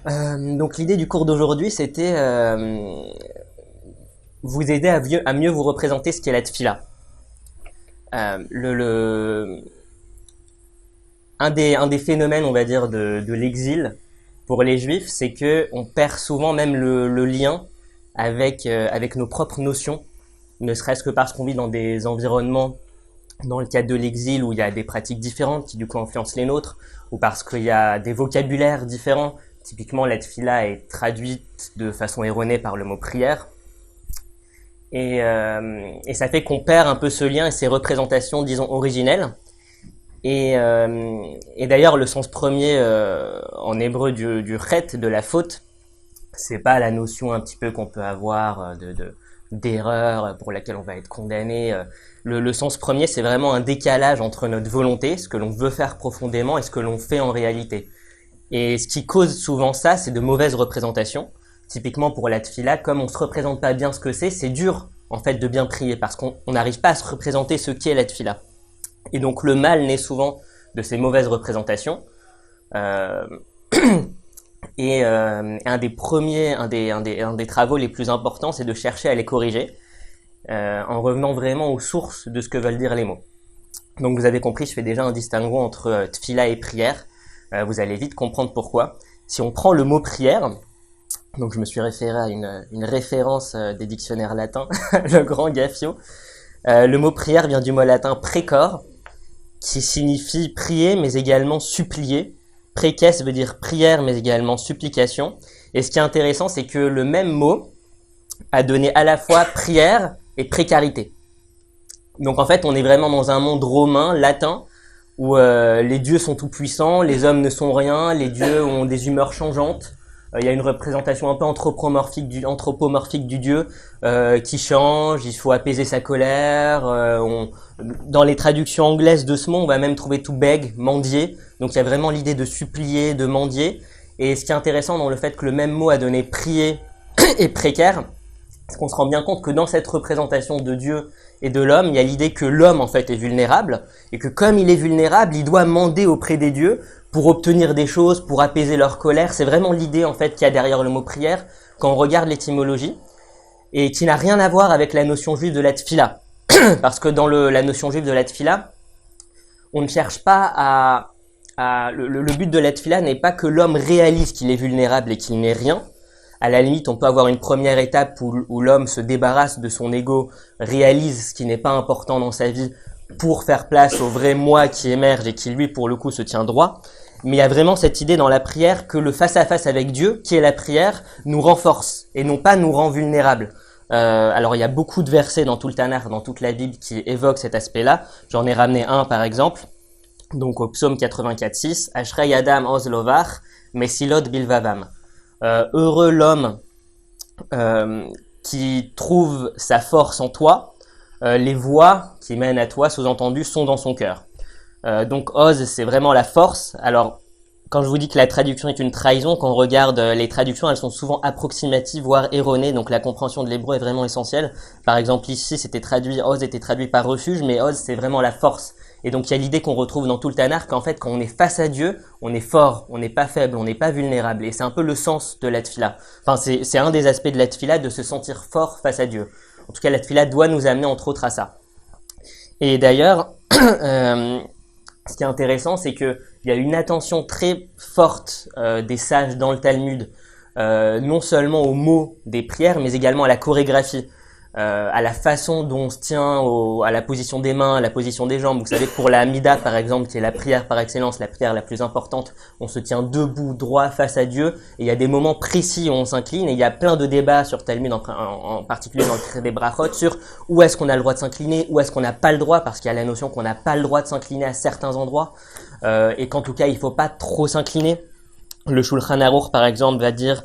Donc l'idée du cours d'aujourd'hui, c'était vous aider à mieux vous représenter ce qu'est la tfila. Euh, le, le, un des phénomènes, on va dire, de l'exil pour les juifs, c'est que on perd souvent même le lien avec nos propres notions, ne serait-ce que parce qu'on vit dans des environnements, dans le cadre de l'exil, où il y a des pratiques différentes qui du coup influencent les nôtres, ou parce qu'il y a des vocabulaires différents. Typiquement, la tfila est traduite de façon erronée par le mot prière. Et ça fait qu'on perd un peu ce lien et ces représentations, disons, originelles. Et d'ailleurs, le sens premier en hébreu du chet, de la faute, c'est pas la notion un petit peu qu'on peut avoir d'erreur pour laquelle on va être condamné. Le sens premier, c'est vraiment un décalage entre notre volonté, ce que l'on veut faire profondément, et ce que l'on fait en réalité. Et ce qui cause souvent ça, c'est de mauvaises représentations. Typiquement pour la tfila, comme on se représente pas bien ce que c'est dur en fait de bien prier parce qu'on n'arrive pas à se représenter ce qu'est la tfila. Et donc le mal naît souvent de ces mauvaises représentations. Euh, un des travaux les plus importants, c'est de chercher à les corriger en revenant vraiment aux sources de ce que veulent dire les mots. Donc vous avez compris, je fais déjà un distinguo entre tfila et prière. Vous allez vite comprendre pourquoi. Si on prend le mot prière, donc je me suis référé à une référence des dictionnaires latins, le grand Gaffio. Le mot prière vient du mot latin précor, qui signifie prier, mais également supplier. Préces veut dire prière, mais également supplication. Et ce qui est intéressant, c'est que le même mot a donné à la fois prière et précarité. Donc en fait, on est vraiment dans un monde romain, latin, où les dieux sont tout puissants, les hommes ne sont rien, les dieux ont des humeurs changeantes. Il y a une représentation un peu anthropomorphique du dieu qui change, il faut apaiser sa colère. Dans les traductions anglaises de ce mot, on va même trouver to beg, mendier. Donc il y a vraiment l'idée de supplier, de mendier. Et ce qui est intéressant dans le fait que le même mot a donné prier et précaire, c'est qu'on se rend bien compte que dans cette représentation de Dieu et de l'homme, il y a l'idée que l'homme en fait est vulnérable et que comme il est vulnérable, il doit mander auprès des dieux pour obtenir des choses, pour apaiser leur colère. C'est vraiment l'idée en fait qu'il y a derrière le mot prière quand on regarde l'étymologie et qui n'a rien à voir avec la notion juive de la tfila. Parce que dans la notion juive de la tfila, on ne cherche pas le but de la tfila n'est pas que l'homme réalise qu'il est vulnérable et qu'il n'est rien. À la limite, on peut avoir une première étape où l'homme se débarrasse de son ego, réalise ce qui n'est pas important dans sa vie pour faire place au vrai moi qui émerge et qui lui, pour le coup, se tient droit. Mais il y a vraiment cette idée dans la prière que le face-à-face avec Dieu, qui est la prière, nous renforce et non pas nous rend vulnérables. Alors il y a beaucoup de versets dans tout le Tanakh, dans toute la Bible qui évoquent cet aspect-là. J'en ai ramené un par exemple. Donc au psaume 84:6, Ashrei Adam oz lovach, mesilot bilvavam. Heureux l'homme qui trouve sa force en toi, les voies qui mènent à toi, sous-entendu, sont dans son cœur. Donc Oz, c'est vraiment la force. Alors, quand je vous dis que la traduction est une trahison, quand on regarde les traductions, elles sont souvent approximatives, voire erronées, donc la compréhension de l'hébreu est vraiment essentielle. Par exemple, ici, Oz était traduit par refuge, mais Oz, c'est vraiment la force. Et donc, il y a l'idée qu'on retrouve dans tout le Tanakh qu'en fait, quand on est face à Dieu, on est fort, on n'est pas faible, on n'est pas vulnérable. Et c'est un peu le sens de la tfila. Enfin, c'est un des aspects de la tfila, de se sentir fort face à Dieu. En tout cas, la tfila doit nous amener entre autres à ça. Et d'ailleurs, ce qui est intéressant, c'est que il y a une attention très forte des sages dans le Talmud, non seulement aux mots des prières, mais également à la chorégraphie, à la façon dont on se tient, à la position des mains, à la position des jambes. Vous savez que pour la Amida, par exemple, qui est la prière par excellence, la prière la plus importante, on se tient debout, droit, face à Dieu, et il y a des moments précis où on s'incline, et il y a plein de débats sur Talmud, en particulier dans le traité des Brachot, sur où est-ce qu'on a le droit de s'incliner, où est-ce qu'on n'a pas le droit, parce qu'il y a la notion qu'on n'a pas le droit de s'incliner à certains endroits, et qu'en tout cas, il faut pas trop s'incliner. Le Shulchan Aruch, par exemple, va dire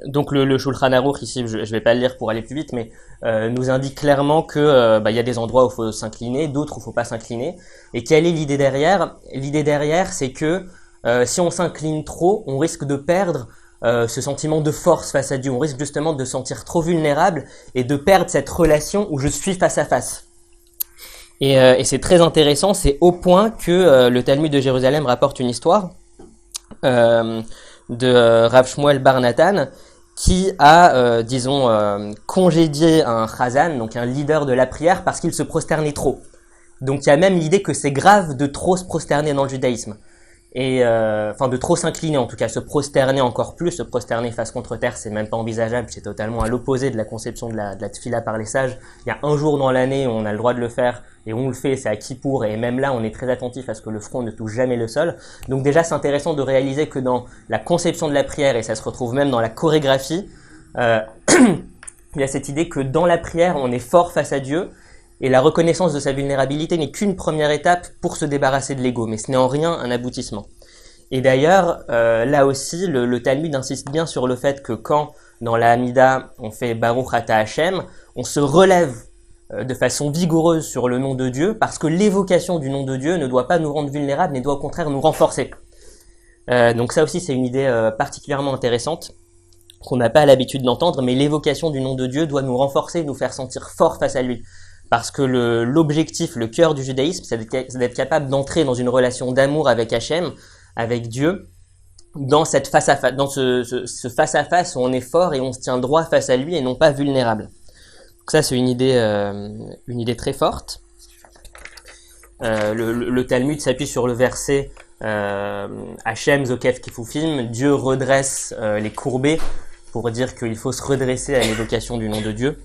donc le Shulchan Aruch ici, je vais pas le lire pour aller plus vite, mais nous indique clairement que il y a des endroits où il faut s'incliner, d'autres où il faut pas s'incliner. Et quelle est l'idée derrière? L'idée derrière, c'est que si on s'incline trop, on risque de perdre ce sentiment de force face à Dieu. On risque justement de se sentir trop vulnérable et de perdre cette relation où je suis face à face. Et c'est très intéressant, c'est au point que le Talmud de Jérusalem rapporte une histoire euh, de Rav Shmuel Bar Natan, qui a, congédié un chazan, donc un leader de la prière, parce qu'il se prosternait trop. Donc il y a même l'idée que c'est grave de trop se prosterner dans le judaïsme. Et de trop s'incliner, en tout cas se prosterner encore plus, se prosterner face contre terre, c'est même pas envisageable, c'est totalement à l'opposé de la conception de la tfila par les sages. Il y a un jour dans l'année où on a le droit de le faire, et on le fait, c'est à Kippour, et même là on est très attentif à ce que le front ne touche jamais le sol. Donc déjà c'est intéressant de réaliser que dans la conception de la prière, et ça se retrouve même dans la chorégraphie, il y a cette idée que dans la prière on est fort face à Dieu, et la reconnaissance de sa vulnérabilité n'est qu'une première étape pour se débarrasser de l'ego, mais ce n'est en rien un aboutissement. Et d'ailleurs, là aussi, le Talmud insiste bien sur le fait que quand, dans la Hamida, on fait Baruch Ata Hashem, on se relève de façon vigoureuse sur le nom de Dieu, parce que l'évocation du nom de Dieu ne doit pas nous rendre vulnérables, mais doit au contraire nous renforcer. Donc ça aussi, c'est une idée particulièrement intéressante, qu'on n'a pas l'habitude d'entendre, mais l'évocation du nom de Dieu doit nous renforcer, nous faire sentir fort face à lui. Parce que l'objectif, le cœur du judaïsme, c'est d'être capable d'entrer dans une relation d'amour avec Hachem, avec Dieu, dans cette face à face, dans ce face à face où on est fort et on se tient droit face à lui et non pas vulnérable. Donc ça, c'est une idée très forte. Le Talmud s'appuie sur le verset Hachem Zokef Kifufim, Dieu redresse les courbés, pour dire qu'il faut se redresser à l'évocation du nom de Dieu.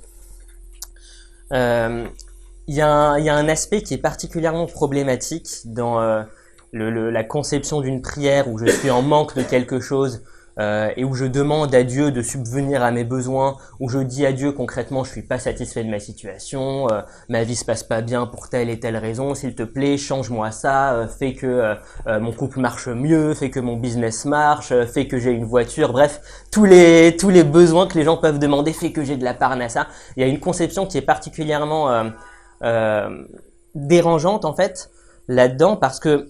Il y a un aspect qui est particulièrement problématique dans la conception d'une prière où je suis en manque de quelque chose et où je demande à Dieu de subvenir à mes besoins, où je dis à Dieu concrètement je suis pas satisfait de ma situation, ma vie se passe pas bien pour telle et telle raison, s'il te plaît change-moi ça, fais que mon couple marche mieux, fais que mon business marche, fais que j'ai une voiture, bref, tous les besoins que les gens peuvent demander, fais que j'ai de la parnassa. Il y a une conception qui est particulièrement dérangeante en fait là-dedans parce que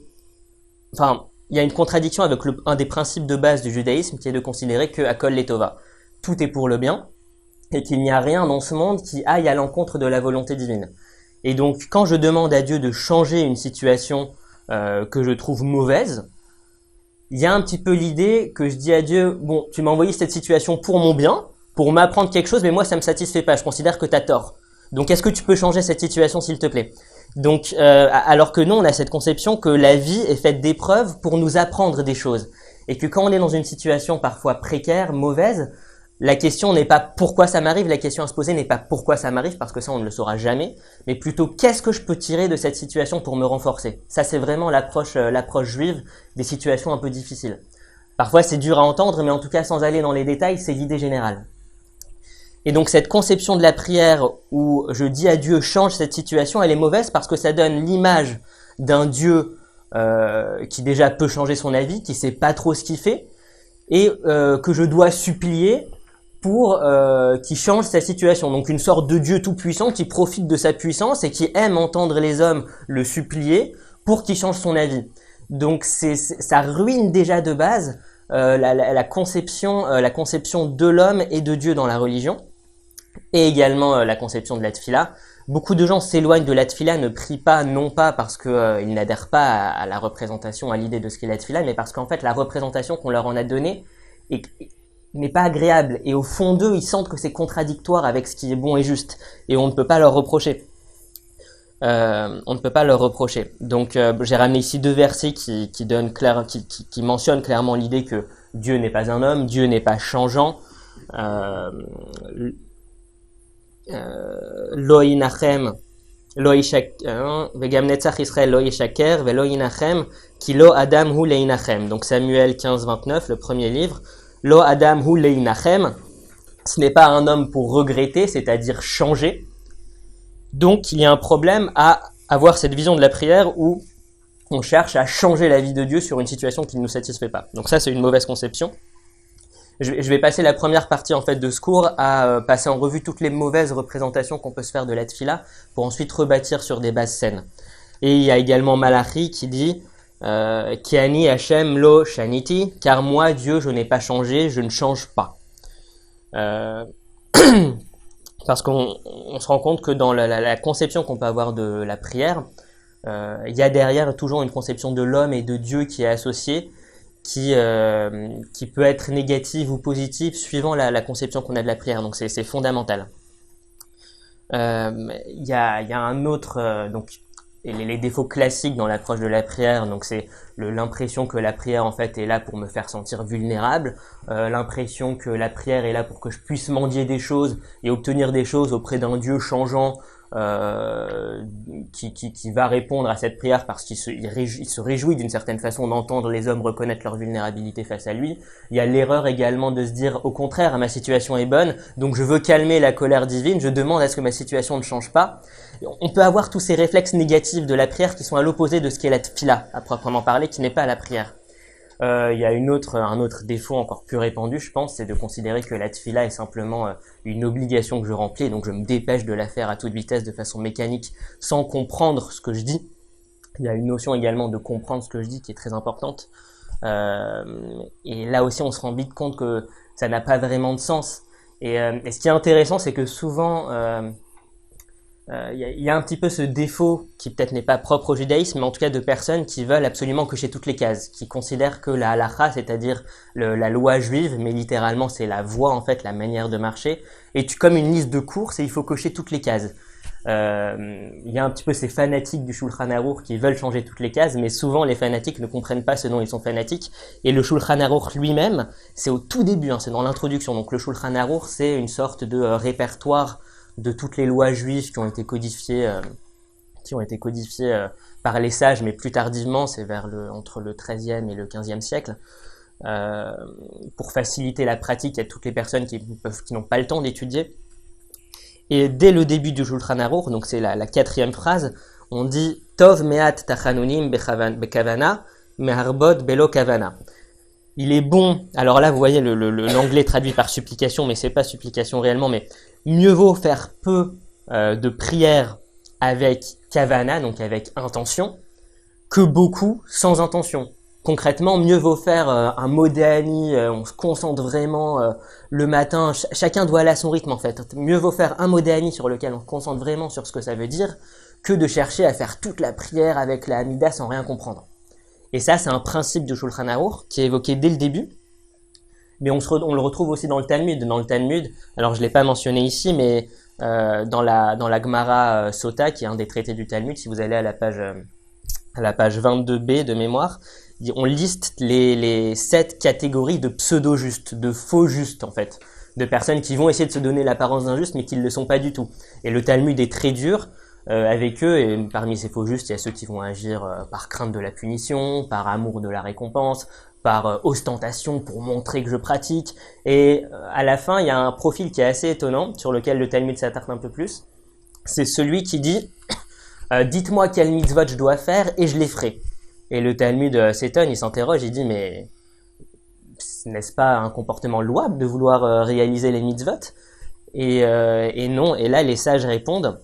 il y a une contradiction avec un des principes de base du judaïsme qui est de considérer que Hakol Letova, tout est pour le bien et qu'il n'y a rien dans ce monde qui aille à l'encontre de la volonté divine. Et donc quand je demande à Dieu de changer une situation que je trouve mauvaise, il y a un petit peu l'idée que je dis à Dieu, bon, tu m'as envoyé cette situation pour mon bien, pour m'apprendre quelque chose, mais moi ça me satisfait pas, je considère que tu as tort. Donc est-ce que tu peux changer cette situation s'il te plaît ? Donc, alors que nous, on a cette conception que la vie est faite d'épreuves pour nous apprendre des choses. Et que quand on est dans une situation parfois précaire, mauvaise, la question n'est pas pourquoi ça m'arrive, la question à se poser n'est pas pourquoi ça m'arrive, parce que ça on ne le saura jamais, mais plutôt qu'est-ce que je peux tirer de cette situation pour me renforcer. Ça c'est vraiment l'approche juive des situations un peu difficiles. Parfois c'est dur à entendre, mais en tout cas sans aller dans les détails, c'est l'idée générale. Et donc cette conception de la prière où je dis à Dieu change cette situation, elle est mauvaise parce que ça donne l'image d'un Dieu qui déjà peut changer son avis, qui sait pas trop ce qu'il fait, et que je dois supplier pour qu'il change sa situation. Donc une sorte de Dieu tout-puissant qui profite de sa puissance et qui aime entendre les hommes le supplier pour qu'il change son avis. Donc ça ruine déjà de base la conception de l'homme et de Dieu dans la religion. Et également la conception de la tfila. Beaucoup de gens s'éloignent de la tfila, ne prient pas, non pas parce qu'ils n'adhèrent pas à la représentation, à l'idée de ce qu'est la tfila, mais parce qu'en fait la représentation qu'on leur en a donnée n'est pas agréable. Et au fond d'eux, ils sentent que c'est contradictoire avec ce qui est bon et juste. Et on ne peut pas leur reprocher. Donc j'ai ramené ici deux versets qui mentionnent clairement l'idée que Dieu n'est pas un homme, Dieu n'est pas changeant. Lo yinachem lo yishaker vegam netzach Israël lo yishaker velo yinachem ki lo adam hu leinachem. Donc Samuel 15-29, le premier livre. Lo adam hu leinachem, ce n'est pas un homme pour regretter, c'est-à-dire changer. Donc il y a un problème à avoir cette vision de la prière où on cherche à changer la vie de Dieu sur une situation qui ne nous satisfait pas. Donc ça c'est une mauvaise conception. Je vais passer la première partie en fait de ce cours à passer en revue toutes les mauvaises représentations qu'on peut se faire de la tfila pour ensuite rebâtir sur des bases saines. Et il y a également Malachi qui dit Ki ani Hashem lo shaniti, car moi Dieu je n'ai pas changé, je ne change pas. Parce qu'on se rend compte que dans la conception qu'on peut avoir de la prière, il y a derrière toujours une conception de l'homme et de Dieu qui est associée. qui peut être négative ou positive suivant la conception qu'on a de la prière. Donc c'est fondamental. Il y a un autre donc les défauts classiques dans l'approche de la prière. Donc c'est l'impression que la prière en fait est là pour me faire sentir vulnérable, l'impression que la prière est là pour que je puisse mendier des choses et obtenir des choses auprès d'un Dieu changeant qui va répondre à cette prière parce qu'il se réjouit d'une certaine façon d'entendre les hommes reconnaître leur vulnérabilité face à lui. Il y a l'erreur également de se dire au contraire, ma situation est bonne, donc je veux calmer la colère divine, je demande à ce que ma situation ne change pas. On peut avoir tous ces réflexes négatifs de la prière qui sont à l'opposé de ce qu'est la tfila, à proprement parler, qui n'est pas la prière. Il y a un autre défaut encore plus répandu, je pense, c'est de considérer que la tfila est simplement une obligation que je remplis, donc je me dépêche de la faire à toute vitesse de façon mécanique sans comprendre ce que je dis. Il y a une notion également de comprendre ce que je dis qui est très importante. Et là aussi on se rend vite compte que ça n'a pas vraiment de sens. Et ce qui est intéressant, c'est que souvent il y a un petit peu ce défaut qui peut-être n'est pas propre au judaïsme, mais en tout cas de personnes qui veulent absolument cocher toutes les cases, qui considèrent que la halakha, c'est-à-dire la loi juive, mais littéralement c'est la voie en fait, la manière de marcher, est comme une liste de courses et il faut cocher toutes les cases. Il y a un petit peu ces fanatiques du Shulchan Aruch qui veulent changer toutes les cases, mais souvent les fanatiques ne comprennent pas ce dont ils sont fanatiques. Et le Shulchan Aruch lui-même, c'est au tout début, c'est dans l'introduction. Donc le Shulchan Aruch, c'est une sorte de répertoire de toutes les lois juives qui ont été codifiées, par les sages, mais plus tardivement, c'est entre le XIIIe et le XVe siècle. Pour faciliter la pratique à toutes les personnes qui n'ont pas le temps d'étudier. Et dès le début du Shulchan Aruch, donc c'est la quatrième phrase, on dit Tov me'at tachanunim bekavana, meharbot belo kavana. Il est bon, alors là vous voyez l'anglais traduit par supplication, mais c'est pas supplication réellement, mais mieux vaut faire peu de prières avec kavana, donc avec intention, que beaucoup sans intention. Concrètement, mieux vaut faire un modéani, on se concentre vraiment le matin, chacun doit aller à son rythme en fait. Mieux vaut faire un modéani sur lequel on se concentre vraiment sur ce que ça veut dire, que de chercher à faire toute la prière avec la Hamida sans rien comprendre. Et ça, c'est un principe du Shulchan Aruch qui est évoqué dès le début, mais on le retrouve aussi dans le Talmud. Dans le Talmud, alors je l'ai pas mentionné ici, mais dans la Gemara Sota, qui est un des traités du Talmud, si vous allez à la page 22b de mémoire, on liste les 7 catégories de pseudo-justes, de faux justes en fait, de personnes qui vont essayer de se donner l'apparence d'un juste mais qui ne le sont pas du tout. Et le Talmud est très dur avec eux, et parmi ces faux justes, il y a ceux qui vont agir par crainte de la punition, par amour de la récompense, par ostentation pour montrer que je pratique. Et à la fin, il y a un profil qui est assez étonnant, sur lequel le Talmud s'attarde un peu plus. C'est celui qui dit dites-moi quel mitzvot je dois faire et je les ferai. Et le Talmud s'étonne, il s'interroge, il dit mais n'est-ce pas un comportement louable de vouloir réaliser les mitzvot? Et non, et là les sages répondent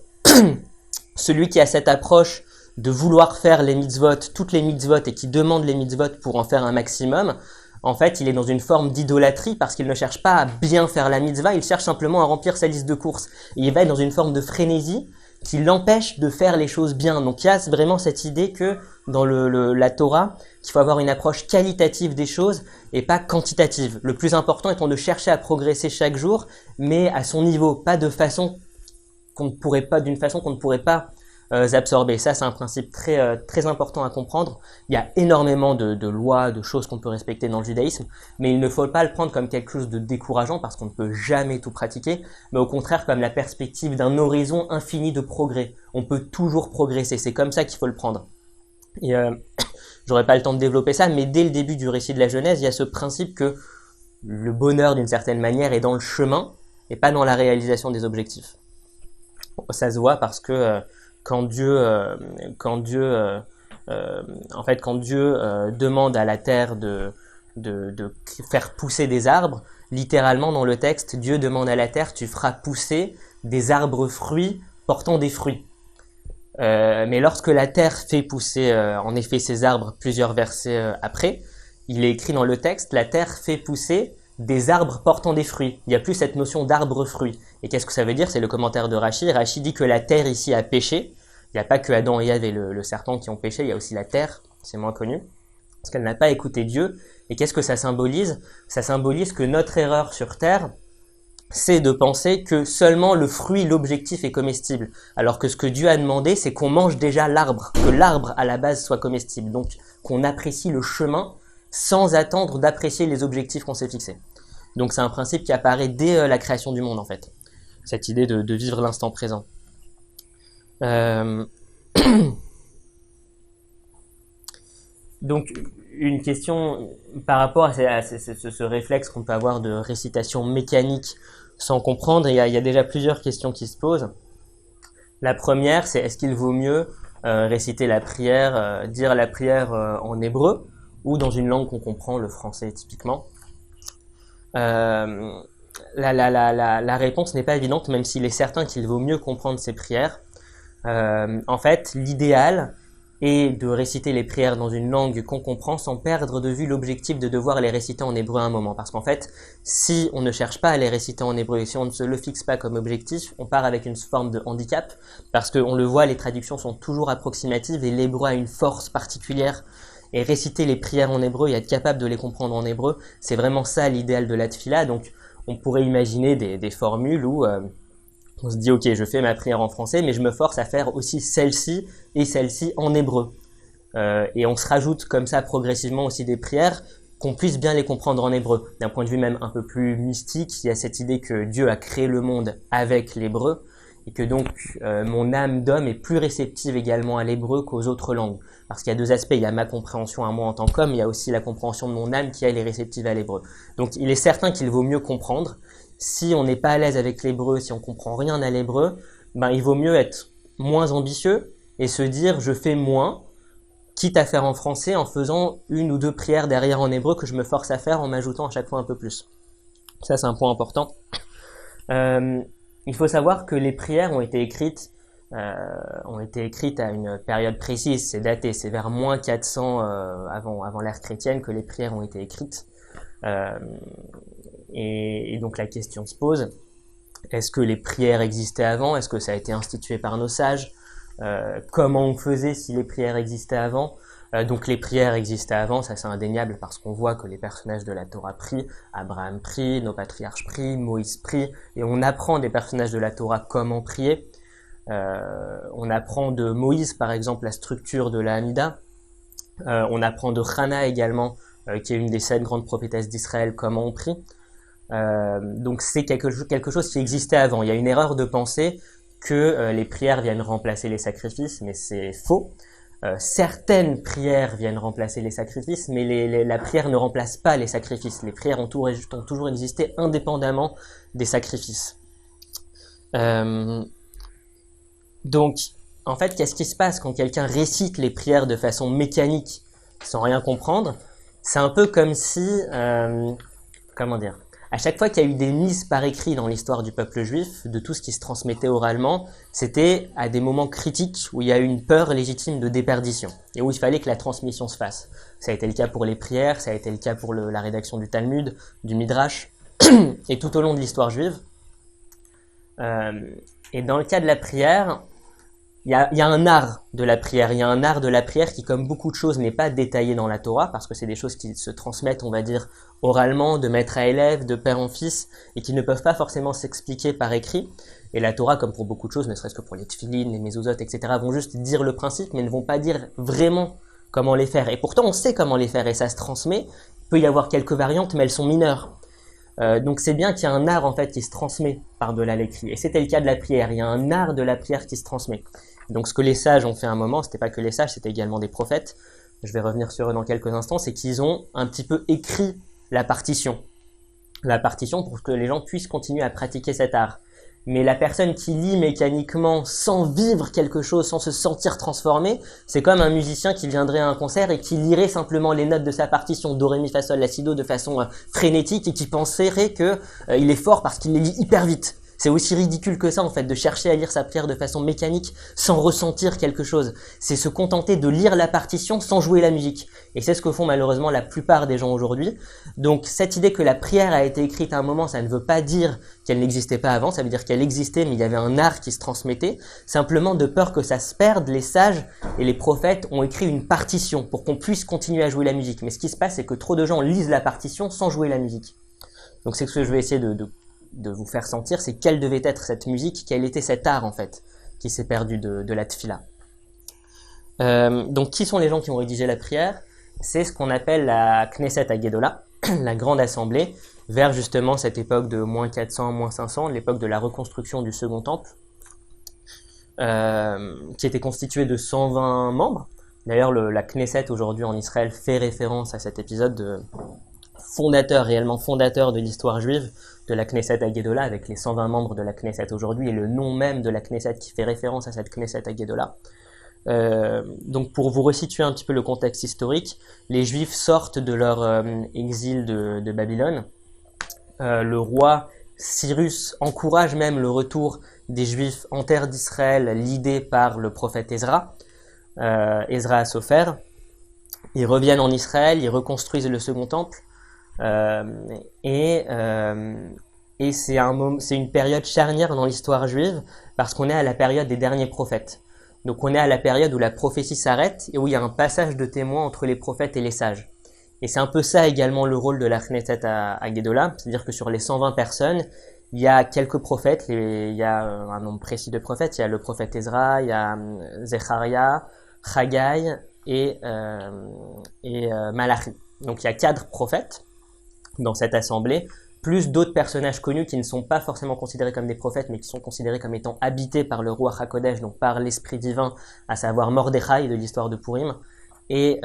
celui qui a cette approche de vouloir faire les mitzvot, toutes les mitzvot, et qui demande les mitzvot pour en faire un maximum, en fait, il est dans une forme d'idolâtrie parce qu'il ne cherche pas à bien faire la mitzvah, il cherche simplement à remplir sa liste de courses. Et il va être dans une forme de frénésie qui l'empêche de faire les choses bien. Donc il y a vraiment cette idée que dans la Torah, qu'il faut avoir une approche qualitative des choses et pas quantitative. Le plus important étant de chercher à progresser chaque jour, mais à son niveau, pas de façon d'une façon qu'on ne pourrait pas absorber. Ça, c'est un principe très important à comprendre. Il y a énormément de lois, de choses qu'on peut respecter dans le judaïsme, mais il ne faut pas le prendre comme quelque chose de décourageant parce qu'on ne peut jamais tout pratiquer, mais au contraire comme la perspective d'un horizon infini de progrès. On peut toujours progresser, c'est comme ça qu'il faut le prendre. Et j'aurais pas le temps de développer ça, mais dès le début du récit de la Genèse, il y a ce principe que le bonheur, d'une certaine manière, est dans le chemin et pas dans la réalisation des objectifs. Ça se voit parce que quand Dieu demande à la terre de faire pousser des arbres, littéralement dans le texte, Dieu demande à la terre, tu feras pousser des arbres fruits portant des fruits. Mais lorsque la terre fait pousser en effet ces arbres, plusieurs versets après, il est écrit dans le texte, la terre fait pousser des arbres portant des fruits. Il n'y a plus cette notion d'arbre-fruit. Et qu'est-ce que ça veut dire? C'est le commentaire de Rashi. Rashi dit que la terre ici a péché. Il n'y a pas que Adam et Ève et le serpent qui ont péché, il y a aussi la terre, c'est moins connu. parce qu'elle n'a pas écouté Dieu. Et qu'est-ce que ça symbolise? Ça symbolise que notre erreur sur Terre, c'est de penser que seulement le fruit, l'objectif est comestible. Alors que ce que Dieu a demandé, c'est qu'on mange déjà l'arbre, que l'arbre à la base soit comestible. Donc qu'on apprécie le chemin sans attendre d'apprécier les objectifs qu'on s'est fixés. Donc c'est un principe qui apparaît dès la création du monde en fait. Cette idée de vivre l'instant présent. Donc une question par rapport à ce réflexe qu'on peut avoir de récitation mécanique sans comprendre, il y a déjà plusieurs questions qui se posent. La première, c'est est-ce qu'il vaut mieux réciter la prière, dire la prière en hébreu ou dans une langue qu'on comprend, le français typiquement. La réponse n'est pas évidente, même s'il est certain qu'il vaut mieux comprendre ces prières. En fait, l'idéal est de réciter les prières dans une langue qu'on comprend sans perdre de vue l'objectif de devoir les réciter en hébreu à un moment. Parce qu'en fait, si on ne cherche pas à les réciter en hébreu et si on ne se le fixe pas comme objectif, on part avec une forme de handicap. Parce qu'on le voit, les traductions sont toujours approximatives et l'hébreu a une force particulière. Et réciter les prières en hébreu et être capable de les comprendre en hébreu, c'est vraiment ça l'idéal de la tfila. Donc on pourrait imaginer des formules où on se dit ok, je fais ma prière en français, mais je me force à faire aussi celle-ci et celle-ci en hébreu. Et on se rajoute comme ça progressivement aussi des prières qu'on puisse bien les comprendre en hébreu. D'un point de vue même un peu plus mystique, il y a cette idée que Dieu a créé le monde avec l'hébreu et que donc mon âme d'homme est plus réceptive également à l'hébreu qu'aux autres langues. Parce qu'il y a deux aspects, il y a ma compréhension à moi en tant qu'homme, il y a aussi la compréhension de mon âme qui elle est réceptive à l'hébreu. Donc il est certain qu'il vaut mieux comprendre. Si on n'est pas à l'aise avec l'hébreu, si on comprend rien à l'hébreu, il vaut mieux être moins ambitieux et se dire je fais moins, quitte à faire en français en faisant une ou deux prières derrière en hébreu que je me force à faire en m'ajoutant à chaque fois un peu plus. Ça c'est un point important. Il faut savoir que les prières ont été écrites à une période précise, c'est daté, c'est vers moins 400 avant l'ère chrétienne que les prières ont été écrites. Et donc la question se pose, est-ce que les prières existaient avant? Est-ce que ça a été institué par nos sages? Comment on faisait si les prières existaient avant? Donc les prières existaient avant, ça c'est indéniable parce qu'on voit que les personnages de la Torah prient, Abraham prie, nos patriarches prient, Moïse prie, et on apprend des personnages de la Torah comment prier. On apprend de Moïse par exemple la structure de la Hamida. On apprend de Hana également, qui est une des 7 grandes prophétesses d'Israël, comment on prie. Donc c'est quelque chose qui existait avant. Il y a une erreur de penser que les prières viennent remplacer les sacrifices, mais c'est faux. Certaines prières viennent remplacer les sacrifices, mais la prière ne remplace pas les sacrifices. Les prières ont toujours existé indépendamment des sacrifices. Donc, en fait, qu'est-ce qui se passe quand quelqu'un récite les prières de façon mécanique, sans rien comprendre? C'est un peu comme si, à chaque fois qu'il y a eu des mises par écrit dans l'histoire du peuple juif, de tout ce qui se transmettait oralement, c'était à des moments critiques où il y a eu une peur légitime de déperdition et où il fallait que la transmission se fasse. Ça a été le cas pour les prières, ça a été le cas pour la rédaction du Talmud, du Midrash, et tout au long de l'histoire juive. Et dans le cas de la prière, il y a un art de la prière. Il y a un art de la prière qui, comme beaucoup de choses, n'est pas détaillé dans la Torah, parce que c'est des choses qui se transmettent, on va dire, oralement, de maître à élève, de père en fils, et qui ne peuvent pas forcément s'expliquer par écrit. Et la Torah, comme pour beaucoup de choses, ne serait-ce que pour les tefilines, les mezuzot, etc., vont juste dire le principe, mais ne vont pas dire vraiment comment les faire. Et pourtant, on sait comment les faire, et ça se transmet. Il peut y avoir quelques variantes, mais elles sont mineures. Donc c'est bien qu'il y a un art en fait qui se transmet par-delà l'écrit. Et c'était le cas de la prière. Il y a un art de la prière qui se transmet. Donc ce que les sages ont fait à un moment, c'était pas que les sages, c'était également des prophètes. Je vais revenir sur eux dans quelques instants. C'est qu'ils ont un petit peu écrit la partition. La partition pour que les gens puissent continuer à pratiquer cet art. Mais la personne qui lit mécaniquement sans vivre quelque chose, sans se sentir transformé, c'est comme un musicien qui viendrait à un concert et qui lirait simplement les notes de sa partition do, ré, mi, fa, sol, la, si, do de façon frénétique et qui penserait que il est fort parce qu'il les lit hyper vite. C'est aussi ridicule que ça en fait, de chercher à lire sa prière de façon mécanique sans ressentir quelque chose. C'est se contenter de lire la partition sans jouer la musique. Et c'est ce que font malheureusement la plupart des gens aujourd'hui. Donc cette idée que la prière a été écrite à un moment, ça ne veut pas dire qu'elle n'existait pas avant, ça veut dire qu'elle existait mais il y avait un art qui se transmettait. Simplement de peur que ça se perde, les sages et les prophètes ont écrit une partition pour qu'on puisse continuer à jouer la musique. Mais ce qui se passe, c'est que trop de gens lisent la partition sans jouer la musique. Donc c'est ce que je vais essayer de vous faire sentir, c'est quelle devait être cette musique, quel était cet art en fait, qui s'est perdu de la tfila. Donc qui sont les gens qui ont rédigé la prière? C'est ce qu'on appelle la Knesset Hagedola, la grande assemblée, vers justement cette époque de moins 400, moins 500, l'époque de la reconstruction du second temple, qui était constituée de 120 membres. D'ailleurs, la Knesset aujourd'hui en Israël fait référence à cet épisode réellement fondateur de l'histoire juive, de la Knesset Hagedola, avec les 120 membres de la Knesset aujourd'hui, et le nom même de la Knesset qui fait référence à cette Knesset Hagedola. Donc pour vous resituer un petit peu le contexte historique, les Juifs sortent de leur exil de Babylone. Le roi Cyrus encourage même le retour des Juifs en terre d'Israël, l'idée par le prophète Ezra Asopher. Ils reviennent en Israël, ils reconstruisent le second temple, et c'est une période charnière dans l'histoire juive parce qu'on est à la période des derniers prophètes. Donc on est à la période où la prophétie s'arrête et où il y a un passage de témoins entre les prophètes et les sages. Et c'est un peu ça également le rôle de la Knesset Hagedola, c'est-à-dire que sur les 120 personnes, il y a quelques prophètes, il y a un nombre précis de prophètes, il y a le prophète Ezra, il y a Zecharia, Haggai et Malachi. Donc il y a 4 prophètes dans cette assemblée, plus d'autres personnages connus qui ne sont pas forcément considérés comme des prophètes, mais qui sont considérés comme étant habités par le roi HaKodesh, donc par l'esprit divin, à savoir Mordechai de l'histoire de Purim, et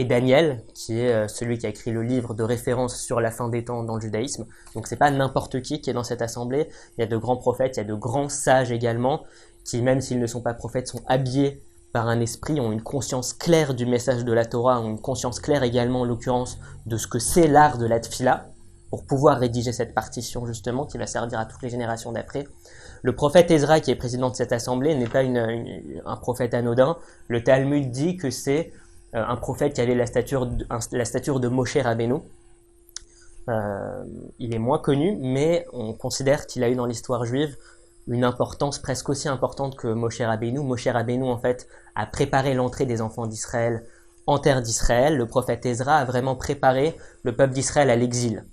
Daniel, qui est celui qui a écrit le livre de référence sur la fin des temps dans le judaïsme. Donc c'est pas n'importe qui est dans cette assemblée, il y a de grands prophètes, il y a de grands sages également, qui même s'ils ne sont pas prophètes, sont habillés par un esprit, ont une conscience claire du message de la Torah, ont une conscience claire également en l'occurrence de ce que c'est l'art de la tfila, pour pouvoir rédiger cette partition justement qui va servir à toutes les générations d'après. Le prophète Ezra, qui est président de cette assemblée, n'est pas un prophète anodin. Le Talmud dit que c'est un prophète qui avait la stature de Moshe Rabbeinu. Il est moins connu, mais on considère qu'il a eu dans l'histoire juive une importance presque aussi importante que Moshe Rabbeinu. Moshe Rabbeinu, en fait, a préparé l'entrée des enfants d'Israël en terre d'Israël. Le prophète Ezra a vraiment préparé le peuple d'Israël à l'exil,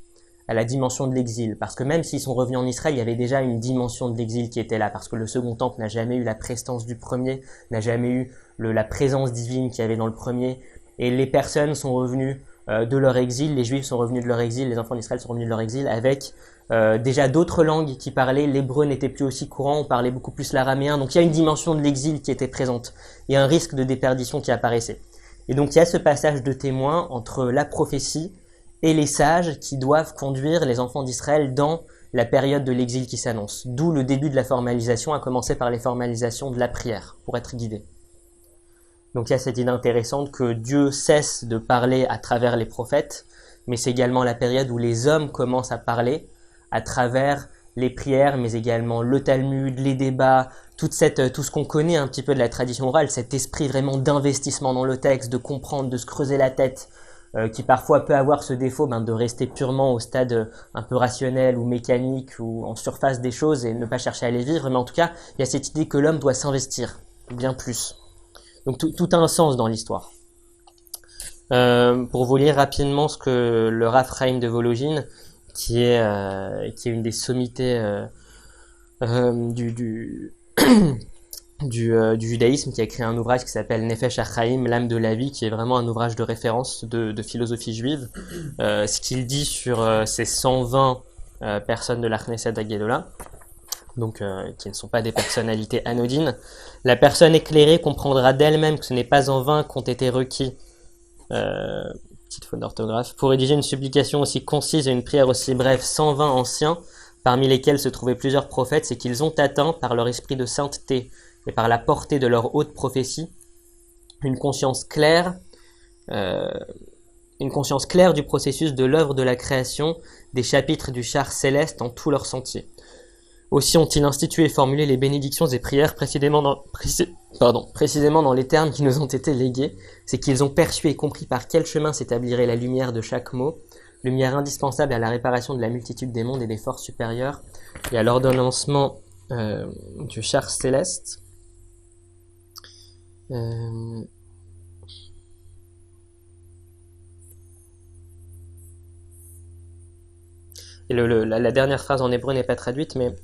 à la dimension de l'exil, parce que même s'ils sont revenus en Israël, il y avait déjà une dimension de l'exil qui était là, parce que le second temple n'a jamais eu la prestance du premier, n'a jamais eu la présence divine qu'il y avait dans le premier, et les personnes sont revenues de leur exil, les Juifs sont revenus de leur exil, les enfants d'Israël sont revenus de leur exil avec déjà d'autres langues qui parlaient, l'hébreu n'était plus aussi courant, on parlait beaucoup plus l'araméen, donc il y a une dimension de l'exil qui était présente, et un risque de déperdition qui apparaissait. Et donc il y a ce passage de témoin entre la prophétie et les sages qui doivent conduire les enfants d'Israël dans la période de l'exil qui s'annonce. D'où le début de la formalisation, à commencer par les formalisations de la prière, pour être guidé. Donc il y a cette idée intéressante que Dieu cesse de parler à travers les prophètes, mais c'est également la période où les hommes commencent à parler à travers les prières, mais également le Talmud, les débats, tout ce qu'on connaît un petit peu de la tradition orale, cet esprit vraiment d'investissement dans le texte, de comprendre, de se creuser la tête, qui parfois peut avoir ce défaut de rester purement au stade un peu rationnel ou mécanique ou en surface des choses et ne pas chercher à les vivre, mais en tout cas, il y a cette idée que l'homme doit s'investir bien plus. Donc tout a un sens dans l'histoire. Pour vous lire rapidement ce que le Rav Chaim de Vologine, qui est une des sommités du judaïsme, qui a écrit un ouvrage qui s'appelle Nefesh HaChaim, l'âme de la vie, qui est vraiment un ouvrage de référence de philosophie juive. Ce qu'il dit sur ces 120 personnes de la Knesset Hagedola, donc qui ne sont pas des personnalités anodines. La personne éclairée comprendra d'elle-même que ce n'est pas en vain qu'ont été requis, petite faute d'orthographe, pour rédiger une supplication aussi concise et une prière aussi brève 120 anciens, parmi lesquels se trouvaient plusieurs prophètes, c'est qu'ils ont atteint par leur esprit de sainteté et par la portée de leur haute prophétie une conscience claire du processus de l'œuvre de la création, des chapitres du char céleste en tous leurs sentiers. Aussi ont-ils institué et formulé les bénédictions et prières précisément dans les termes qui nous ont été légués. C'est qu'ils ont perçu et compris par quel chemin s'établirait la lumière de chaque mot, lumière indispensable à la réparation de la multitude des mondes et des forces supérieures, et à l'ordonnancement du char céleste. Et la dernière phrase en hébreu n'est pas traduite, mais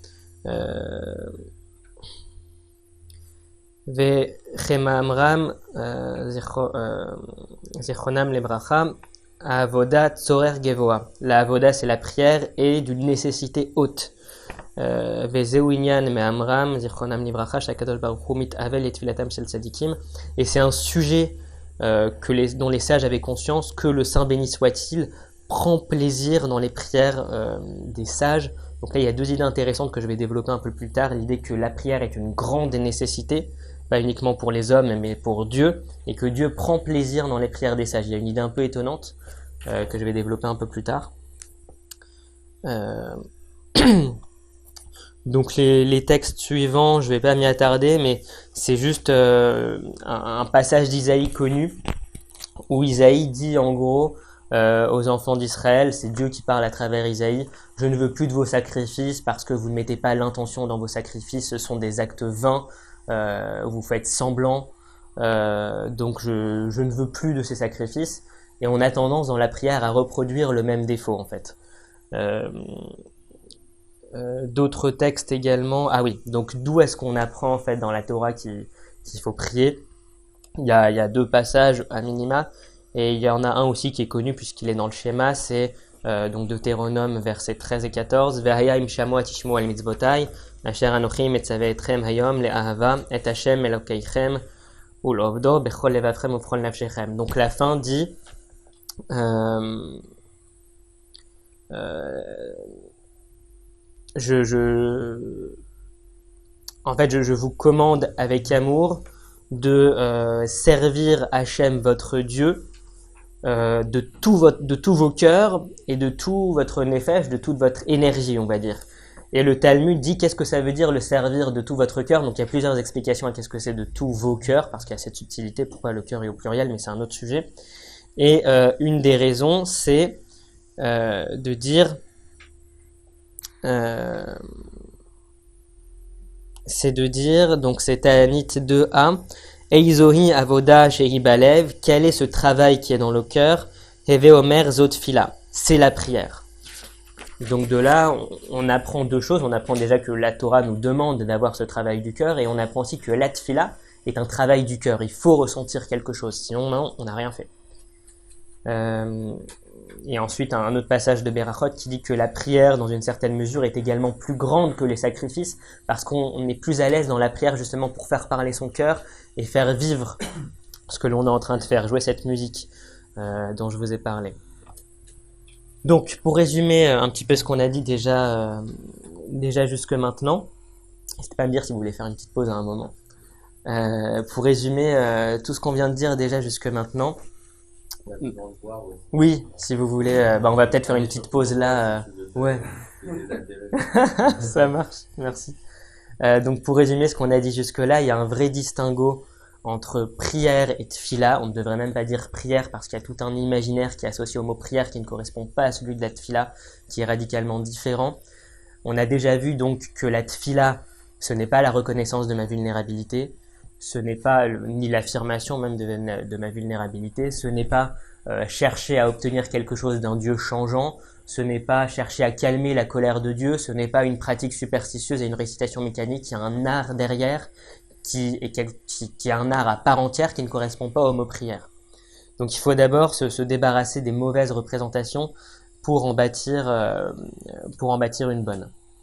Vechema Amram Zichronam Lebracha Avoda Tzorer Gevoa. La Avoda, c'est la prière et d'une nécessité haute. Vezeu Inyan Me Amram Zichronam Lebracha Shakadosh Baruch Hu Mit Avel et Tfilatam Shel Tzadikim. Et c'est un sujet dont les sages avaient conscience, que le Saint béni soit-il prend plaisir dans les prières des sages. Donc là, il y a deux idées intéressantes que je vais développer un peu plus tard. L'idée que la prière est une grande nécessité, pas uniquement pour les hommes, mais pour Dieu, et que Dieu prend plaisir dans les prières des sages. Il y a une idée un peu étonnante que je vais développer un peu plus tard. Donc les textes suivants, je vais pas m'y attarder, mais c'est juste un passage d'Isaïe connu, où Isaïe dit en gros aux enfants d'Israël, c'est Dieu qui parle à travers Isaïe, je ne veux plus de vos sacrifices parce que vous ne mettez pas l'intention dans vos sacrifices, ce sont des actes vains, vous faites semblant, donc je ne veux plus de ces sacrifices. Et on a tendance dans la prière à reproduire le même défaut en fait. D'autres textes également. Ah oui, donc d'où est-ce qu'on apprend en fait dans la Torah qu'il faut prier? Il y a deux passages à minima, et il y en a un aussi qui est connu puisqu'il est dans le schéma, c'est donc Deutéronome versets 13 et 14. Ve'haya im shamoa tishmu al mitzvotai asher anochi metzaveh etchem hayom le'ahava et Hashem elokeichem u'lovdo bechol levavchem u'bechol nafshechem. Donc la fin dit en fait, je vous commande avec amour de servir Hachem votre Dieu de tous vos cœurs et de tout votre nefesh, de toute votre énergie, on va dire. Et le Talmud dit qu'est-ce que ça veut dire le servir de tout votre cœur. Donc il y a plusieurs explications à qu'est-ce que c'est de tous vos cœurs, parce qu'il y a cette subtilité, pourquoi le cœur est au pluriel, mais c'est un autre sujet. Et une des raisons, c'est de dire donc c'est Ta'anit 2a, Eizohi avoda shehi balev, quel est ce travail qui est dans le cœur? Heve omer zot fila, c'est la prière. Donc de là, on apprend deux choses. On apprend déjà que la Torah nous demande d'avoir ce travail du cœur, et on apprend aussi que la tfila est un travail du cœur. Il faut ressentir quelque chose, sinon non, on n'a rien fait. Et ensuite un autre passage de Berachot qui dit que la prière dans une certaine mesure est également plus grande que les sacrifices, parce qu'on est plus à l'aise dans la prière justement pour faire parler son cœur et faire vivre ce que l'on est en train de faire, jouer cette musique dont je vous ai parlé. Donc pour résumer un petit peu ce qu'on a dit déjà jusque maintenant, n'hésitez pas à me dire si vous voulez faire une petite pause à un moment. Pour résumer tout ce qu'on vient de dire déjà jusque maintenant, oui, si vous voulez, on va peut-être faire une petite pause là. Ouais. Ça marche, merci. Donc pour résumer ce qu'on a dit jusque-là, il y a un vrai distinguo entre prière et tfila. On ne devrait même pas dire prière parce qu'il y a tout un imaginaire qui est associé au mot prière qui ne correspond pas à celui de la tfila, qui est radicalement différent. On a déjà vu donc que la tfila, ce n'est pas la reconnaissance de ma vulnérabilité, ce n'est pas ni l'affirmation même de ma vulnérabilité, ce n'est pas chercher à obtenir quelque chose d'un Dieu changeant, ce n'est pas chercher à calmer la colère de Dieu, ce n'est pas une pratique superstitieuse et une récitation mécanique, il y a un art derrière qui est un art à part entière qui ne correspond pas au mot prière. Donc il faut d'abord se débarrasser des mauvaises représentations pour en bâtir une bonne.